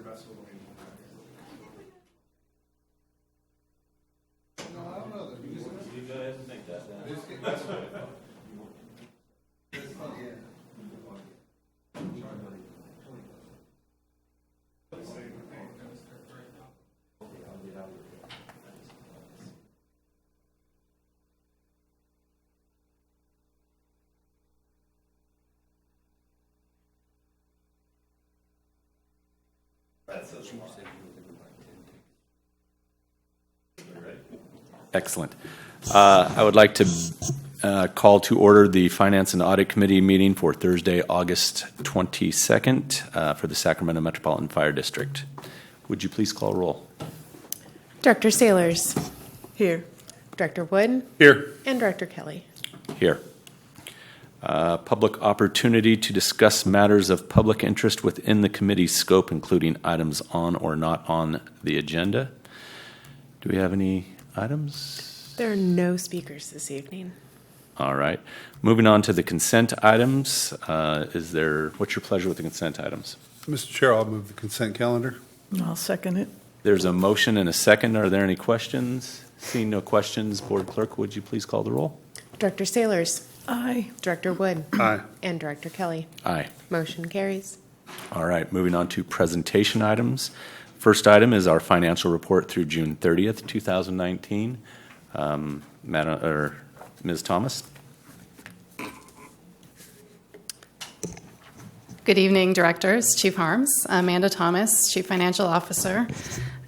No, I don't know. You go ahead and make that. Excellent. I would like to call to order the Finance and Audit Committee meeting for Thursday, August 22nd for the Sacramento Metropolitan Fire District. Would you please call roll? Director Sailors. Here. Director Wood. Here. And Director Kelly. Here. Public opportunity to discuss matters of public interest within the committee's scope, including items on or not on the agenda. Do we have any items? There are no speakers this evening. All right. Moving on to the consent items. What's your pleasure with the consent items? Mr. Chair, I'll move the consent calendar. I'll second it. There's a motion and a second. Are there any questions? Seeing no questions, Board Clerk, would you please call the roll? Director Sailors. Aye. Director Wood. Aye. And Director Kelly. Aye. Motion carries. All right. Moving on to presentation items. First item is our financial report through June 30th, 2019. Ms. Thomas. Good evening, directors, Chief Harms. Amanda Thomas, Chief Financial Officer.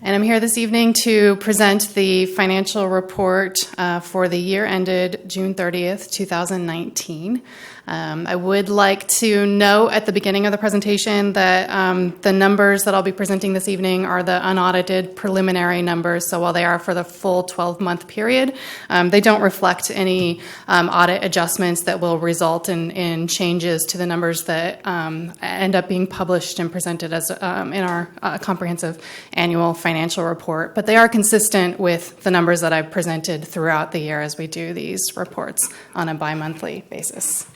And I'm here this evening to present the financial report for the year ended June 30th, 2019. I would like to note at the beginning of the presentation that the numbers that I'll be presenting this evening are the unaudited preliminary numbers. So while they are for the full 12-month period, they don't reflect any audit adjustments that will result in changes to the numbers that end up being published and presented as in our comprehensive annual financial report. But they are consistent with the numbers that I've presented throughout the year as we do these reports on a bi-monthly basis.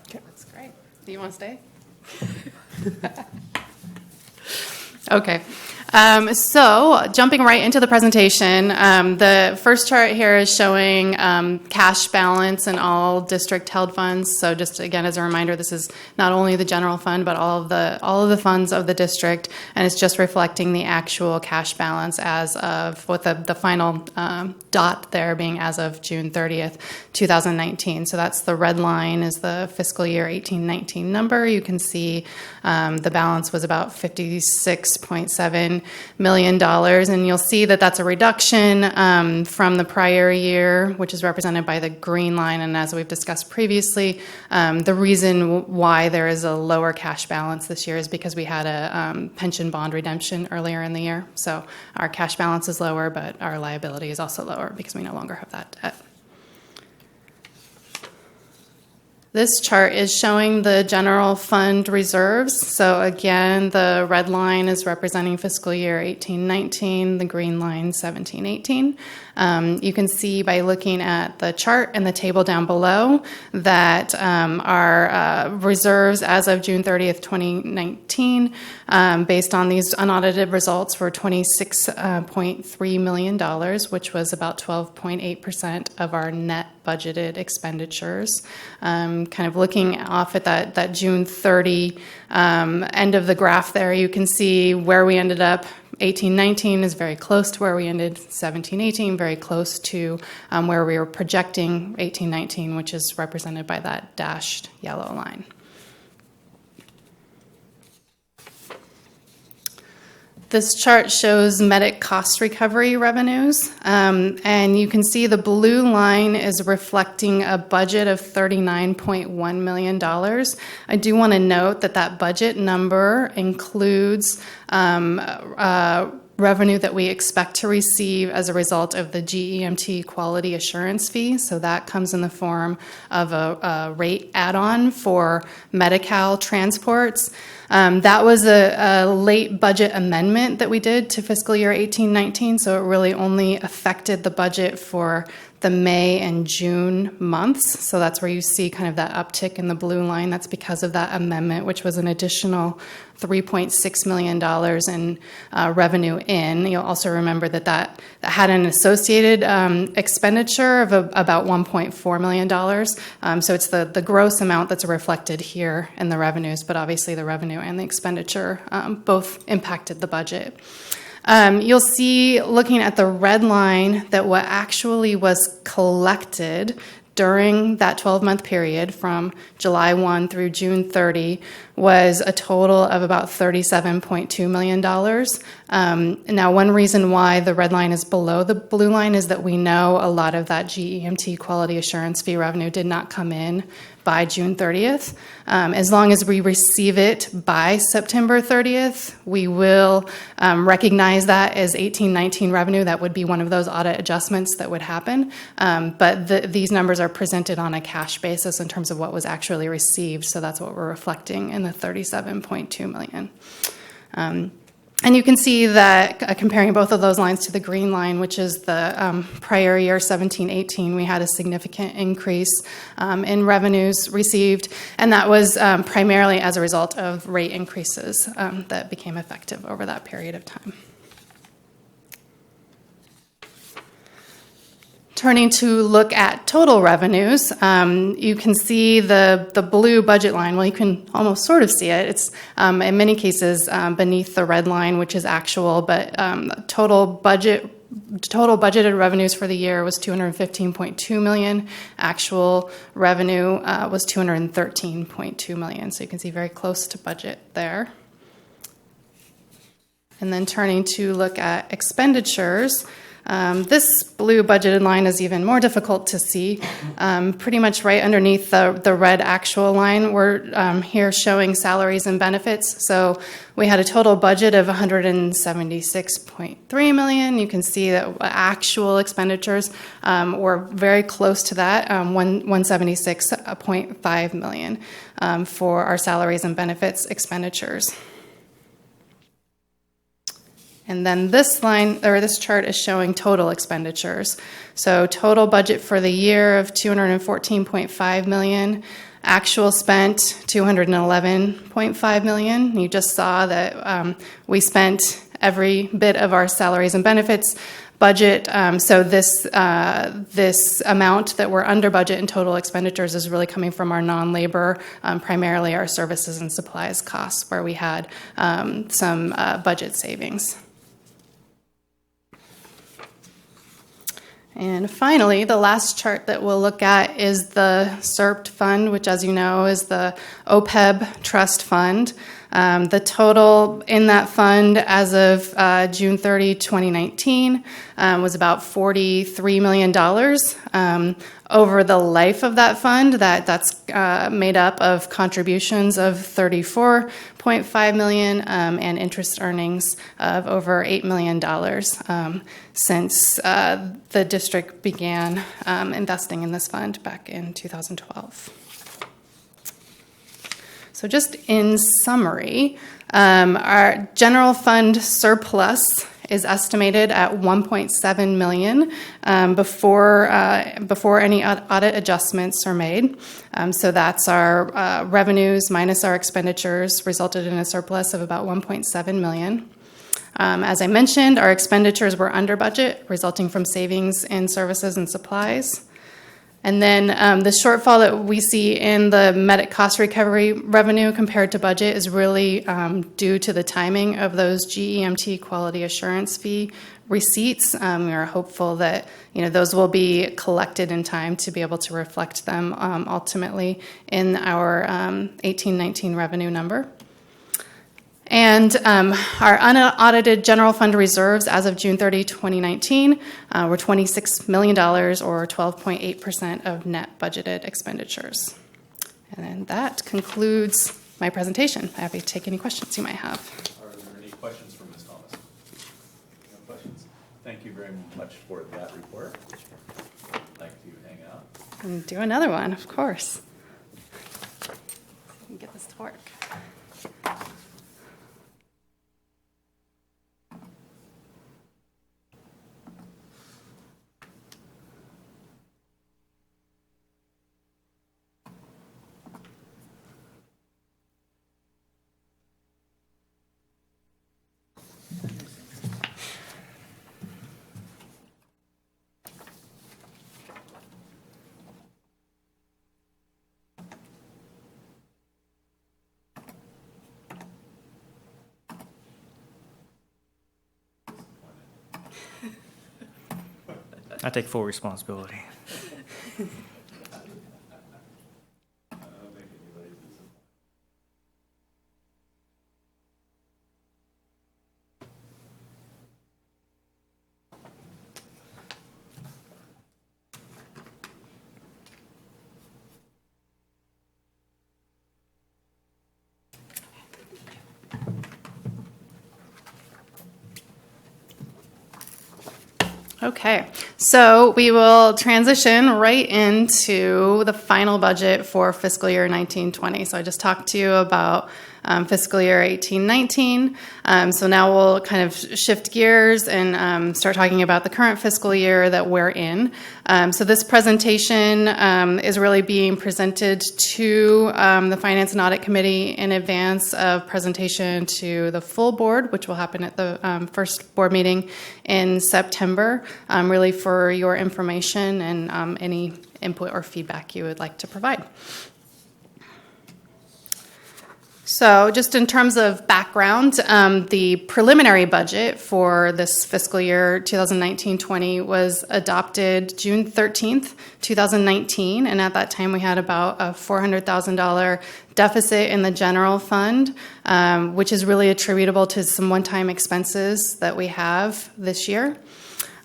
Okay, that's great. Do you want to stay? Okay. So jumping right into the presentation, the first chart here is showing cash balance in all district held funds. So just again as a reminder, this is not only the general fund but all of the funds of the district, and it's just reflecting the actual cash balance as of with the final dot there being as of June 30th, 2019. So that's the red line is the fiscal year 18-19 number. You can see the balance was about $56.7 million, and you'll see that that's a reduction from the prior year, which is represented by the green line. And as we've discussed previously, the reason why there is a lower cash balance this year is because we had a pension bond redemption earlier in the year. So our cash balance is lower, but our liability is also lower because we no longer have that debt. This chart is showing the general fund reserves. So again, the red line is representing fiscal year 18-19, the green line 17-18. You can see by looking at the chart and the table down below that our reserves as of June 30th, 2019, based on these unaudited results, were $26.3 million, which was about 12.8% of our net budgeted expenditures. Kind of looking off at that June 30 end of the graph there, you can see where we ended up. 18-19 is very close to where we ended. 17-18, very close to where we were projecting 18-19, which is represented by that dashed yellow line. This chart shows Medic cost recovery revenues, and you can see the blue line is reflecting a budget of $39.1 million. I do want to note that that budget number includes revenue that we expect to receive as a result of the GEMT quality assurance fee. So that comes in the form of a rate add-on for Medi-Cal transports. That was a late budget amendment that we did to fiscal year 18-19, so it really only affected the budget for the May and June months. So that's where you see kind of that uptick in the blue line. That's because of that amendment, which was an additional $3.6 million in revenue in. You'll also remember that had an associated expenditure of about $1.4 million. So it's the gross amount that's reflected here in the revenues, but obviously the revenue and the expenditure both impacted the budget. You'll see, looking at the red line, that what actually was collected during that 12-month period from July 1 through June 30 was a total of about $37.2 million. Now, one reason why the red line is below the blue line is that we know a lot of that GEMT quality assurance fee revenue did not come in by June 30th. As long as we receive it by September 30th, we will recognize that as 18-19 revenue. That would be one of those audit adjustments that would happen. But these numbers are presented on a cash basis in terms of what was actually received. So that's what we're reflecting in the $37.2 million. And you can see that comparing both of those lines to the green line, which is the prior year 17-18, we had a significant increase in revenues received, and that was primarily as a result of rate increases that became effective over that period of time. Turning to look at total revenues, you can see the blue budget line. Well, you can almost sort of see it. It's in many cases beneath the red line, which is actual, but total budgeted revenues for the year was $215.2 million. Actual revenue was $213.2 million. So you can see very close to budget there. And then turning to look at expenditures, this blue budgeted line is even more difficult to see. Pretty much right underneath the red actual line, we're here showing salaries and benefits. So we had a total budget of $176.3 million. You can see that actual expenditures were very close to that, $176.5 million for our salaries and benefits expenditures. And then this line, or this chart, is showing total expenditures. So total budget for the year of $214.5 million. Actual spent $211.5 million. You just saw that we spent every bit of our salaries and benefits budget. So this amount that we're under budget in total expenditures is really coming from our non-labor, primarily our services and supplies costs, where we had some budget savings. And finally, the last chart that we'll look at is the SERPT fund, which, as you know, is the OPEB trust fund. The total in that fund as of June 30, 2019 was about $43 million. Over the life of that fund, that's made up of contributions of $34.5 million and interest earnings of over $8 million since the district began investing in this fund back in 2012. So just in summary, our general fund surplus is estimated at $1.7 million before any audit adjustments are made. So that's our revenues minus our expenditures resulted in a surplus of about $1.7 million. As I mentioned, our expenditures were under budget, resulting from savings in services and supplies. And then the shortfall that we see in the Medic cost recovery revenue compared to budget is really due to the timing of those GEMT quality assurance fee receipts. We are hopeful that those will be collected in time to be able to reflect them ultimately in our 18-19 revenue number. And our unaudited general fund reserves as of June 30, 2019 were $26 million, or 12.8% of net budgeted expenditures. And then that concludes my presentation. I'm happy to take any questions you might have. Are there any questions for Ms. Thomas? No questions? Thank you very much for that report. I'd like to hang out. And do another one, of course. Get this to work. I take full responsibility. Okay, so we will transition right into the final budget for fiscal year 1920. So I just talked to you about fiscal year 1819. So now we'll kind of shift gears and start talking about the current fiscal year that we're in. So this presentation is really being presented to the Finance and Audit Committee in advance of presentation to the full board, which will happen at the first board meeting in September, really for your information and any input or feedback you would like to provide. So just in terms of background, the preliminary budget for this fiscal year 2019-20 was adopted June 13th, 2019, and at that time we had about a $400,000 deficit in the general fund, which is really attributable to some one-time expenses that we have this year.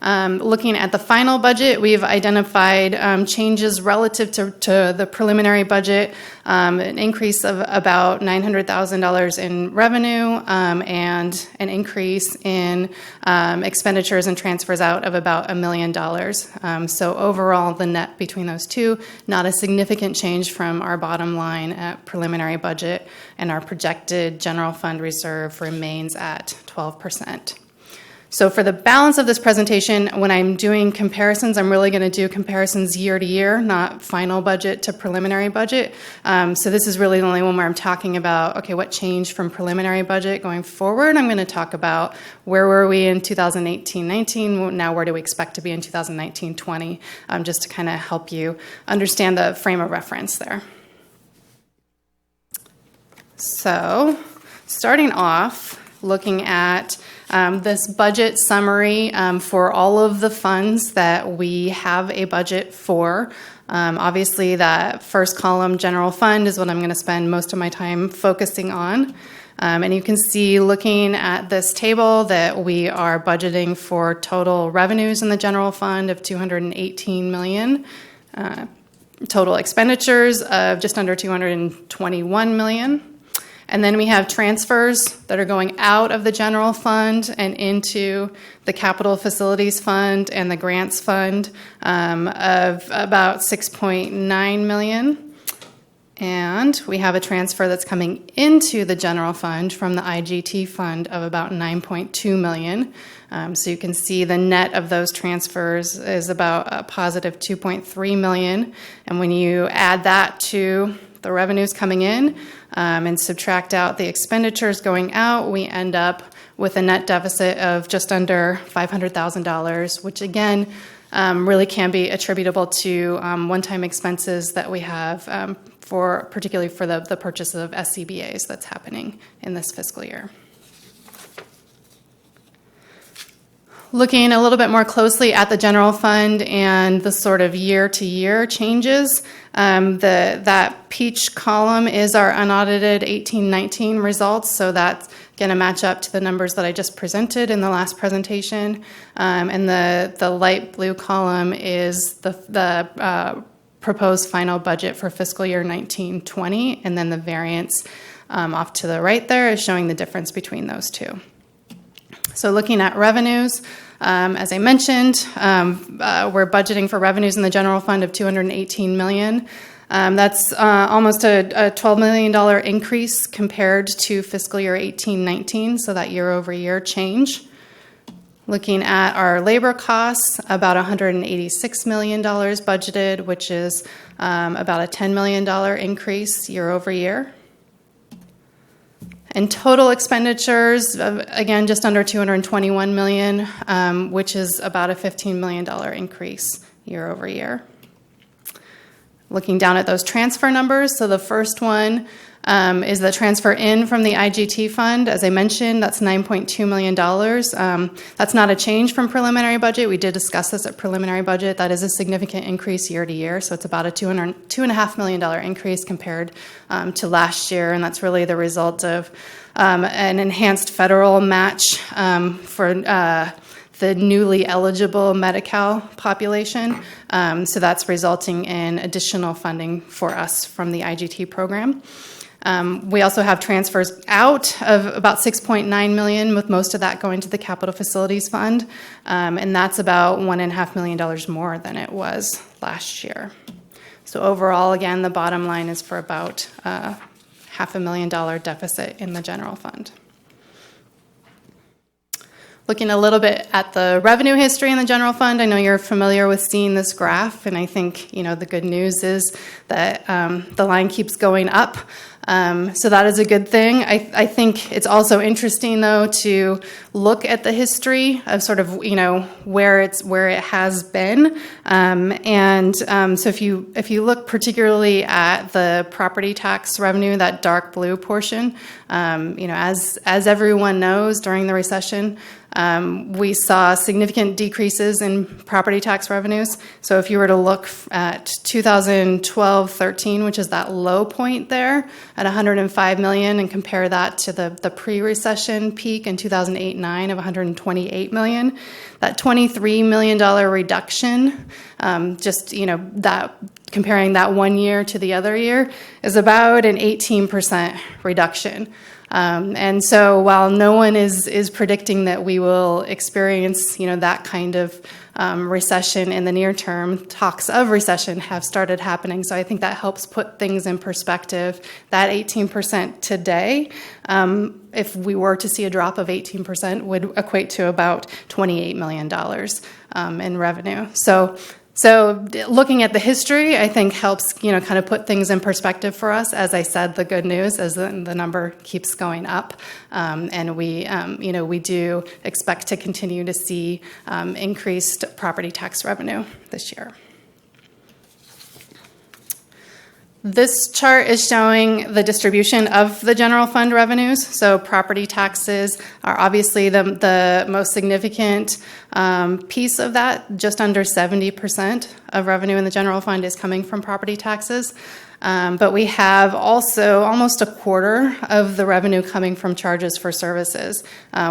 Looking at the final budget, we've identified changes relative to the preliminary budget, an increase of about $900,000 in revenue, and an increase in expenditures and transfers out of about $1 million. So overall, the net between those two, not a significant change from our bottom line at preliminary budget, and our projected general fund reserve remains at 12%. So for the balance of this presentation, when I'm doing comparisons, I'm really going to do comparisons year to year, not final budget to preliminary budget. So this is really the only one where I'm talking about, okay, what changed from preliminary budget going forward. I'm going to talk about where were we in 2018-19, now where do we expect to be in 2019-20, just to kind of help you understand the frame of reference there. So starting off, looking at this budget summary for all of the funds that we have a budget for. Obviously, that first column, general fund, is what I'm going to spend most of my time focusing on. And you can see, looking at this table, that we are budgeting for total revenues in the general fund of $218 million, total expenditures of just under $221 million. And then we have transfers that are going out of the general fund and into the capital facilities fund and the grants fund of about $6.9 million. And we have a transfer that's coming into the general fund from the IGT fund of about $9.2 million. So you can see the net of those transfers is about a positive $2.3 million. And when you add that to the revenues coming in and subtract out the expenditures going out, we end up with a net deficit of just under $500,000, which again really can be attributable to one-time expenses that we have particularly for the purchase of SCBAs that's happening in this fiscal year. Looking a little bit more closely at the general fund and the sort of year-to-year changes, that peach column is our unaudited 18-19 results, so that's going to match up to the numbers that I just presented in the last presentation. And the light blue column is the proposed final budget for fiscal year 19-20, and then the variance off to the right there is showing the difference between those two. So looking at revenues, as I mentioned, we're budgeting for revenues in the general fund of $218 million. That's almost a $12 million increase compared to fiscal year 18-19, so that year-over-year change. Looking at our labor costs, about $186 million budgeted, which is about a $10 million increase year-over-year. And total expenditures, again, just under $221 million, which is about a $15 million increase year-over-year. Looking down at those transfer numbers, so the first one is the transfer in from the IGT fund. As I mentioned, that's $9.2 million. That's not a change from preliminary budget. We did discuss this at preliminary budget. That is a significant increase year to year, so it's about a $2.5 million increase compared to last year, and that's really the result of an enhanced federal match for the newly eligible Medi-Cal population. So that's resulting in additional funding for us from the IGT program. We also have transfers out of about $6.9 million, with most of that going to the Capital Facilities Fund, and that's about $1.5 million more than it was last year. So overall, again, the bottom line is for about $500,000 deficit in the general fund. Looking a little bit at the revenue history in the general fund, I know you're familiar with seeing this graph, and I think the good news is that the line keeps going up. So that is a good thing. I think it's also interesting, though, to look at the history of sort of where it has been. So if you look particularly at the property tax revenue, that dark blue portion, as everyone knows, during the recession, we saw significant decreases in property tax revenues. So if you were to look at 2012-13, which is that low point there at $105 million, and compare that to the pre-recession peak in 2008-9 of $128 million, that $23 million reduction, that comparing that one year to the other year, is about an 18% reduction. And so while no one is predicting that we will experience, that kind of recession in the near term, talks of recession have started happening. So I think that helps put things in perspective. That 18% today, if we were to see a drop of 18%, would equate to about $28 million in revenue. So looking at the history, I think helps, kind of put things in perspective for us. As I said, the good news is that the number keeps going up, and we do expect to continue to see increased property tax revenue this year. This chart is showing the distribution of the general fund revenues. So property taxes are obviously the most significant piece of that. Just under 70% of revenue in the general fund is coming from property taxes. But we have also almost a quarter of the revenue coming from charges for services,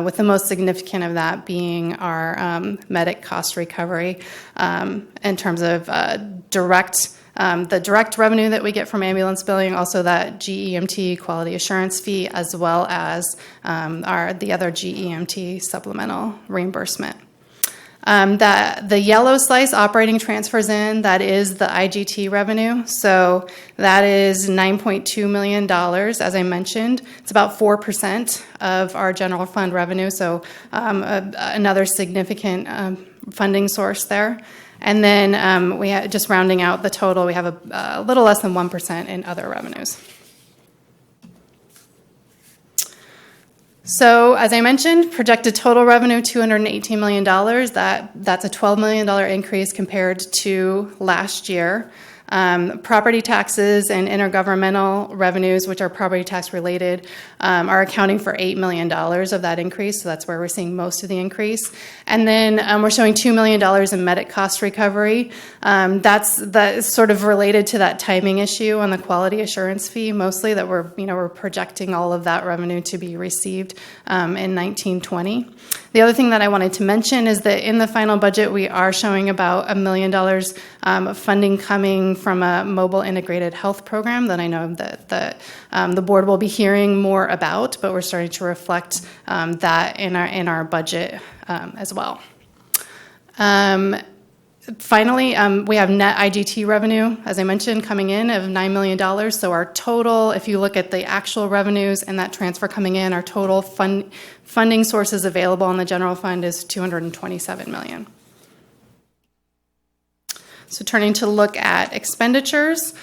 with the most significant of that being our medic cost recovery in terms of the direct revenue that we get from ambulance billing, also that GEMT quality assurance fee, as well as the other GEMT supplemental reimbursement. The yellow slice operating transfers in, that is the IGT revenue. So that is $9.2 million, as I mentioned. It's about 4% of our general fund revenue, so another significant funding source there. And then just rounding out the total, we have a little less than 1% in other revenues. So as I mentioned, projected total revenue, $218 million. That's a $12 million increase compared to last year. Property taxes and intergovernmental revenues, which are property tax related, are accounting for $8 million of that increase. So that's where we're seeing most of the increase. And then we're showing $2 million in medic cost recovery. That's sort of related to that timing issue on the quality assurance fee, mostly that we're projecting all of that revenue to be received in 1920. The other thing that I wanted to mention is that in the final budget, we are showing about $1 million of funding coming from a mobile integrated health program that I know that the board will be hearing more about, but we're starting to reflect that in our budget as well. Finally, we have net IGT revenue, as I mentioned, coming in of $9 million. So our total, if you look at the actual revenues and that transfer coming in, our total funding sources available in the general fund is $227 million. So turning to look at expenditures,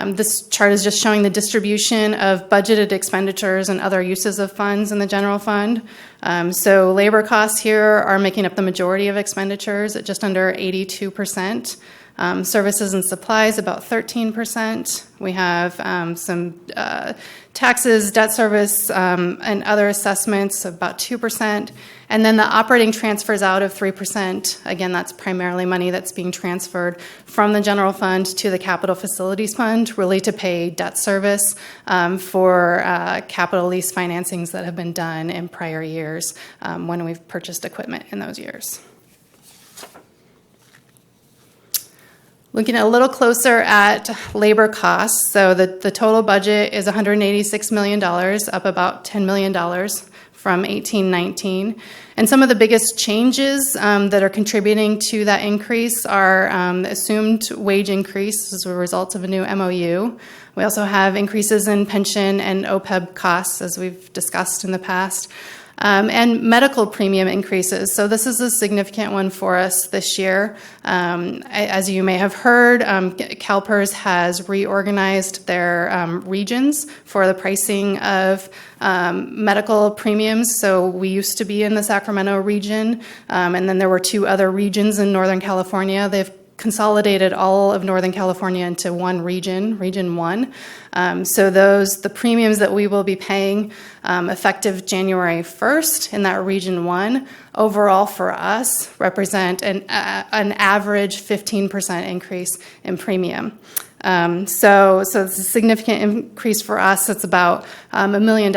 this chart is just showing the distribution of budgeted expenditures and other uses of funds in the general fund. So labor costs here are making up the majority of expenditures at just under 82%. Services and supplies, about 13%. We have some taxes, debt service, and other assessments, about 2%. And then the operating transfers out of 3%. Again, that's primarily money that's being transferred from the general fund to the capital facilities fund, really to pay debt service for capital lease financings that have been done in prior years when we've purchased equipment in those years. Looking a little closer at labor costs, so the total budget is $186 million, up about $10 million from 1819. And some of the biggest changes that are contributing to that increase are assumed wage increase as a result of a new MOU. We also have increases in pension and OPEB costs, as we've discussed in the past. And medical premium increases. So this is a significant one for us this year. As you may have heard, CalPERS has reorganized their regions for the pricing of medical premiums. So we used to be in the Sacramento region, and then there were two other regions in Northern California. They've consolidated all of Northern California into one region, Region 1. So the premiums that we will be paying effective January 1st in that Region 1, overall for us, represent an average 15% increase in premium. So it's a significant increase for us. It's about $1 million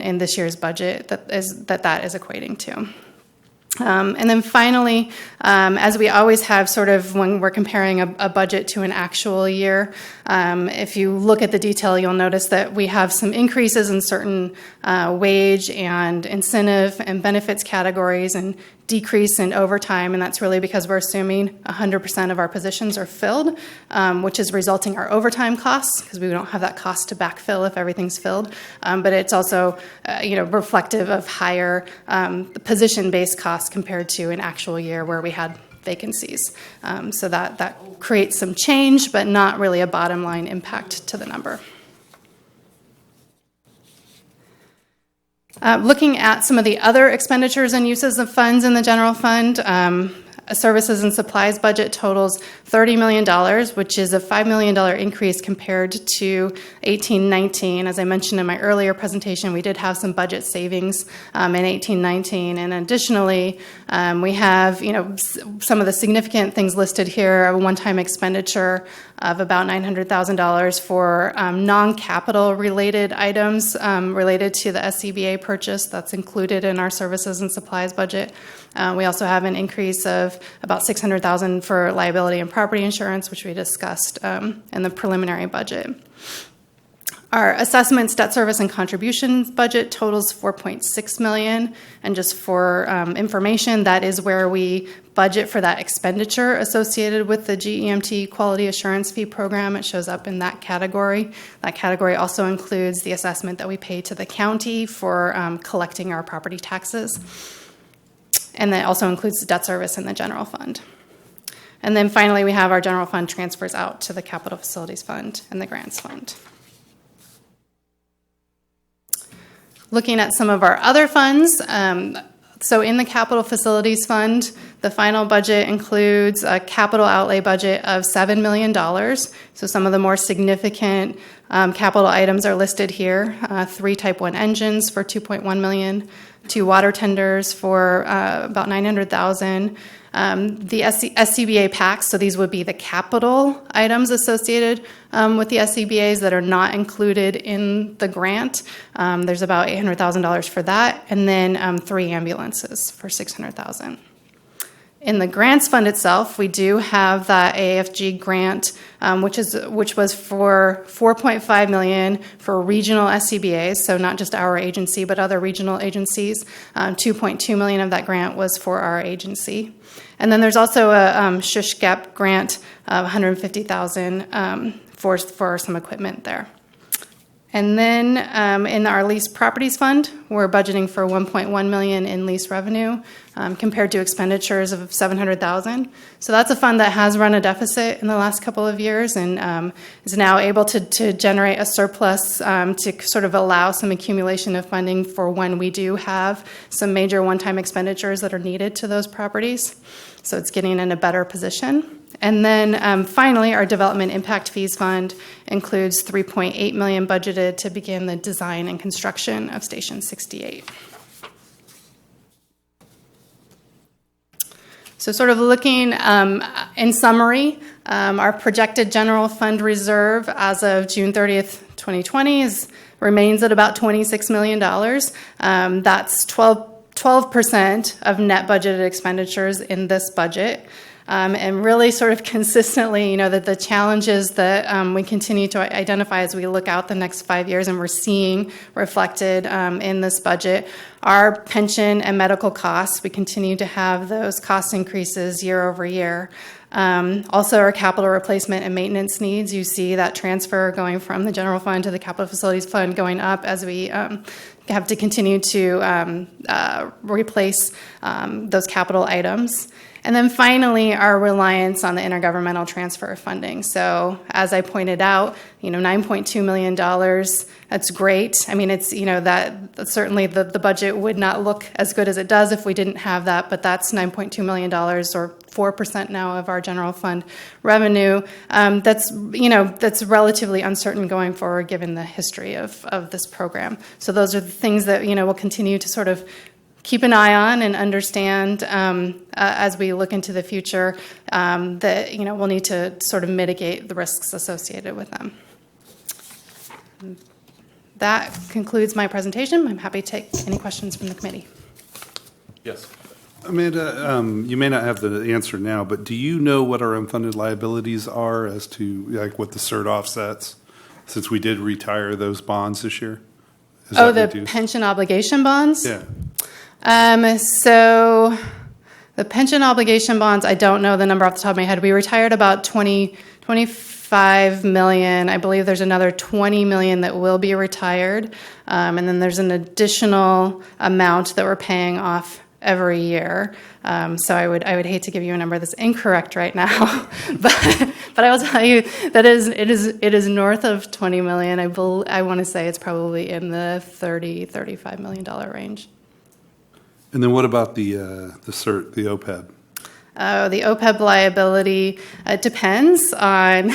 in this year's budget that is equating to. And then finally, as we always have sort of when we're comparing a budget to an actual year, if you look at the detail, you'll notice that we have some increases in certain wage and incentive and benefits categories and decrease in overtime, and that's really because we're assuming 100% of our positions are filled, which is resulting our overtime costs because we don't have that cost to backfill if everything's filled. But it's also, reflective of higher position-based costs compared to an actual year where we had vacancies. So that creates some change, but not really a bottom line impact to the number. Looking at some of the other expenditures and uses of funds in the general fund, services and supplies budget totals $30 million, which is a $5 million increase compared to 1819. As I mentioned in my earlier presentation, we did have some budget savings in 1819. And additionally, we have some of the significant things listed here, a one-time expenditure of about $900,000 for non-capital related items related to the SCBA purchase. That's included in our services and supplies budget. We also have an increase of about $600,000 for liability and property insurance, which we discussed in the preliminary budget. Our assessments, debt service, and contributions budget totals $4.6 million. And just for information, that is where we budget for that expenditure associated with the GEMT Quality Assurance Fee Program. It shows up in that category. That category also includes the assessment that we pay to the county for collecting our property taxes. And that also includes the debt service in the general fund. And then finally, we have our general fund transfers out to the capital facilities fund and the grants fund. Looking at some of our other funds, so in the capital facilities fund, The final budget includes a capital outlay budget of $7 million. So some of the more significant capital items are listed here. 3 Type 1 engines for $2.1 million, 2 water tenders for about $900,000. The SCBA packs, so these would be the capital items associated with the SCBAs that are not included in the grant. There's about $800,000 for that, and then 3 ambulances for $600,000. In the grants fund itself, we do have that AFG grant, which was for $4.5 million for regional SCBAs, so not just our agency, but other regional agencies. $2.2 million of that grant was for our agency. And then there's also a SHUSH GAP grant of $150,000 for some equipment there. And then in our lease properties fund, we're budgeting for $1.1 million in lease revenue compared to expenditures of $700,000. So that's a fund that has run a deficit in the last couple of years and is now able to generate a surplus to sort of allow some accumulation of funding for when we do have some major one-time expenditures that are needed to those properties. So it's getting in a better position. And then finally, our development impact fees fund includes $3.8 million budgeted to begin the design and construction of Station 68. So sort of looking in summary, our projected general fund reserve as of June 30th, 2020 remains at about $26 million. That's 12% of net budgeted expenditures in this budget. And really sort of consistently, that the challenges that we continue to identify as we look out the next 5 years and we're seeing reflected in this budget are pension and medical costs. We continue to have those cost increases year over year. Also, our capital replacement and maintenance needs. You see that transfer going from the general fund to the capital facilities fund going up as we have to continue to replace those capital items. And then finally, our reliance on the intergovernmental transfer of funding. So as I pointed out, $9.2 million, that's great. I mean, it's, that certainly the budget would not look as good as it does if we didn't have that, but that's $9.2 million or 4% now of our general fund revenue. That's relatively uncertain going forward given the history of this program. So those are the things that, we'll continue to sort of keep an eye on and understand as we look into the future that we'll need to sort of mitigate the risks associated with them. That concludes my presentation. I'm happy to take any questions from the committee. Yes. Amanda, you may not have the answer now, but do you know what our unfunded liabilities are as to what the CERT offsets, since we did retire those bonds this year? The pension obligation bonds? Yeah. So the pension obligation bonds, I don't know the number off the top of my head. We retired about 25 million. I believe there's another 20 million that will be retired. And then there's an additional amount that we're paying off every year. So I would hate to give you a number that's incorrect right now, but I will tell you that it is north of 20 million. I want to say it's probably in the $35 million range. And then what about the CERT, the OPEB? The OPEB liability depends on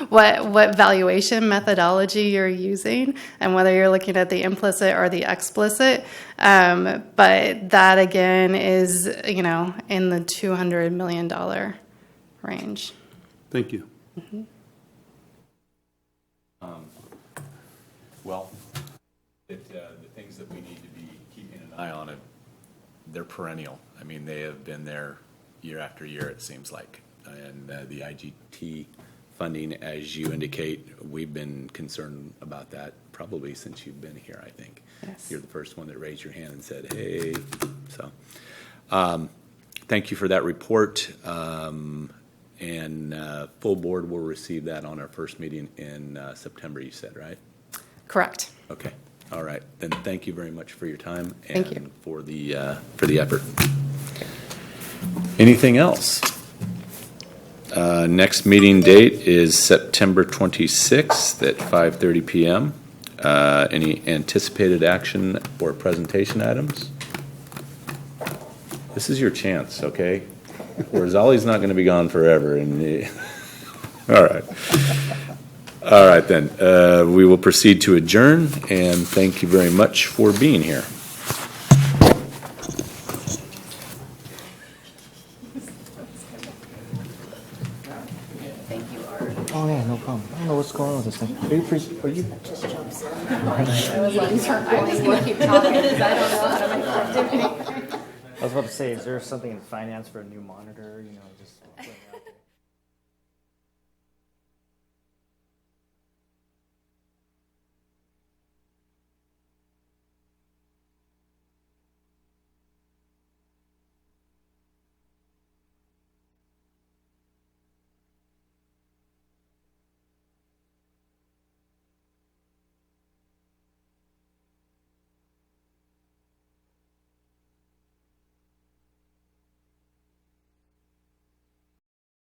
what valuation methodology you're using and whether you're looking at the implicit or the explicit. But that again is in the $200 million range. Thank you. Mm-hmm. Well, the things that we need to be keeping an eye on, they're perennial. I mean, they have been there year after year, it seems like. And the IGT funding, as you indicate, we've been concerned about that probably since you've been here, I think. Yes. You're the first one that raised your hand and said, hey. So thank you for that report. And full board will receive that on our first meeting in September, you said, right? Correct. Okay. All right. Then thank you very much for your time Thank and you. for the effort. Anything else? Next meeting date is September 26th at 5:30 p.m. Any anticipated action or presentation items? This is your chance, okay? Whereas Ollie's not going to be gone forever. All right. All right, then. We will proceed to adjourn, and thank you very much for being here. Oh yeah, no problem. I don't know what's going on with this thing. Are you? I was about to say, is there something in finance for a new monitor? You know, just.